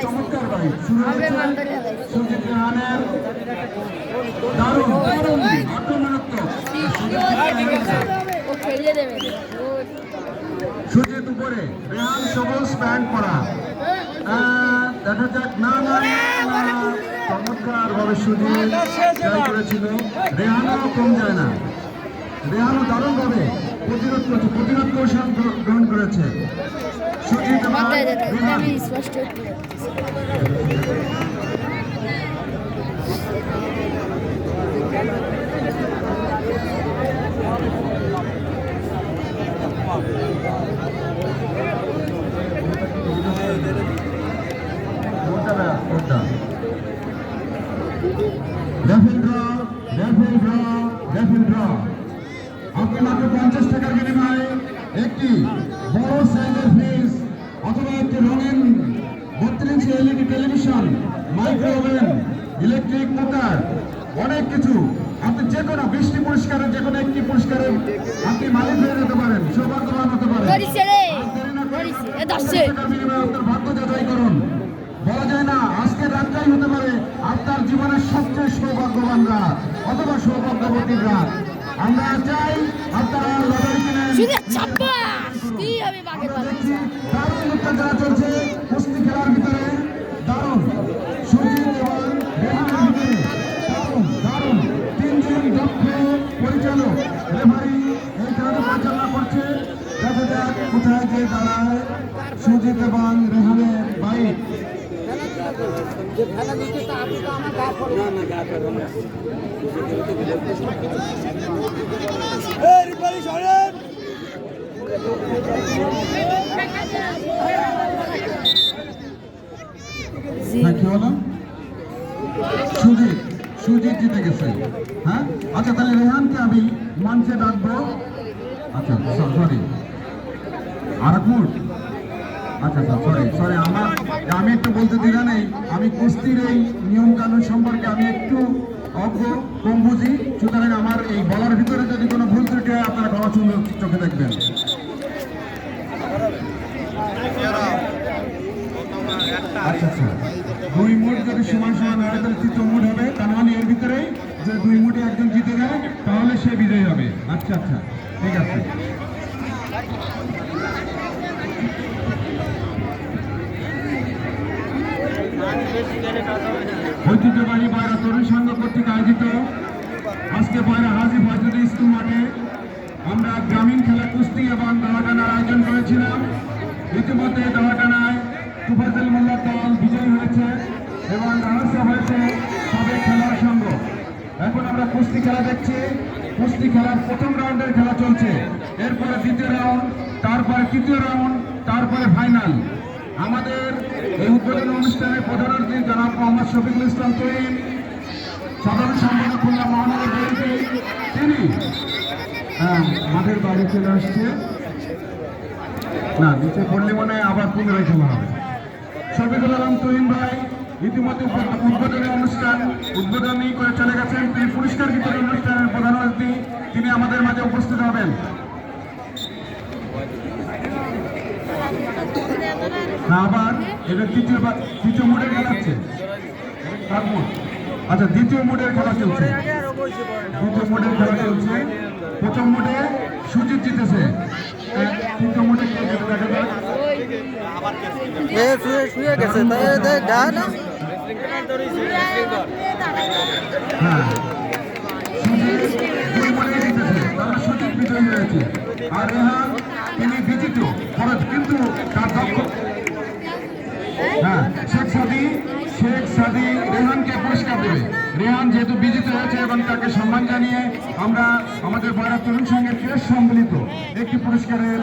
চমৎকার ভাই শুরু হয়েছে সুজিত রাহানের দারুণ আক্রমণাত্মক সুজিত উপরে রেহান সবুজ প্যান্ট পরা দেখা যাক না না চমৎকার ভাবে সুজিত ট্রাই করেছিল রেহানও কম যায় না রেহানও দারুণ ভাবে প্রতিরোধ কৌশল গ্রহণ করেছে সুজিত রেহান আপনি মাত্র 50 টাকার বিনিময়ে একটি বড় সাইজের ফ্রিজ অথবা একটি রঙিন 32 LED television microwave oven electric cooker অনেক কিছু আপনি যে কোনো 20টি পুরস্কারের যে কোনো একটি পুরস্কারের আপনি মালিক হয়ে যেতে পারেন সৌভাগ্যবান হতে পারেন আপনার ভাগ্য যাচাই করুন বলা যায় না আজকের রাতটাই হতে পারে আপনার জীবনের সবচেয়ে সৌভাগ্যবান রাত অথবা সৌভাগ্যবতীর রাত আমরা চাই আপনারা লটারি কিনেন দারুণ উত্তেজনা চলছে কুস্তি খেলার ভিতরে দারুণ সুজিত এবং রেহানের ভিতরে দারুণ তিনজন দক্ষ পরিচালক রেফারি এই খেলাটা পরিচালনা করছে দেখা যাক কোথায় যে দাঁড়ায় সুজিত এবং রেহানের বাইক কি হলো সুজিত জিতে গেছে হ্যাঁ আচ্ছা তাহলে রেহানকে আমি মঞ্চে ডাকবো আচ্ছা সরি আর এক মুঠ আচ্ছা সরি আমি একটু বলতে দিলে নেই আমি কুস্তির এই নিয়ম কানুন সম্পর্কে আমি একটু অজ্ঞ কম বুঝি সুতরাং আমার এই বলার ভিতরে যদি কোনো ভুল ত্রুটি হয় আপনারা ক্ষমা চোখে দেখবেন আচ্ছা দুই মুঠ যদি সমান হয় তাহলে তৃতীয় মুঠ হবে তার মানে এর ভিতরেই যে দুই মুঠে একজন জিতে যায় তাহলে সে বিজয়ী হবে আচ্ছা ঠিক আছে ঐতিহ্যবাহী বয়রা তরুণ সংঘ কর্তৃক আয়োজিত আজকে বয়রা হাজি ফজলুল স্কুল মাঠে আমরা গ্রামীণ খেলা কুস্তি এবং দাওয়াটানার আয়োজন করেছিলাম ইতিমধ্যে দাওয়াটানায় তুফাজল মোল্লার দল বিজয়ী হয়েছে এবং রানার্স হয়েছে সাবেক খেলার সংঘ এখন আমরা কুস্তি খেলা দেখছি কুস্তি খেলার প্রথম রাউন্ডের খেলা চলছে এরপরে দ্বিতীয় রাউন্ড তারপরে তৃতীয় রাউন্ড তারপরে ফাইনাল আমাদের এই উদ্বোধনী অনুষ্ঠানে প্রধান অতিথি জনাব মোহাম্মদ শফিকুল ইসলাম তৈরি সাধারণ সম্পাদক খুলনা মহানগর বিএনপি তিনি মাঠের বাইরে চলে আসছে না নিচে পড়লে মনে হয় আবার পুনরায় খেলা হবে শফিকুল আলম তৈরি ভাই ইতিমধ্যে উদ্বোধনী করে চলে গেছেন তিনি পুরস্কার বিতরণ অনুষ্ঠানের প্রধান অতিথি তিনি আমাদের মাঝে উপস্থিত হবেন আবার এটা তৃতীয় মোডের খেলা হচ্ছে আচ্ছা দ্বিতীয় মোডের খেলা চলছে প্রথম মোডে সুজিত জিতেছে তৃতীয় মোডে সুজিত বিজয়ী হয়েছে আর রেহান তিনি বিজিত কিন্তু তার দক্ষ শেখ সাদি রেহানকে পুরস্কার দেবে রেহান যেহেতু বিজিত হয়েছে এবং তাকে সম্মান জানিয়ে আমরা আমাদের বয়রা তরুণ সংঘের ক্রীড়া সম্মিলিত একটি পুরস্কারের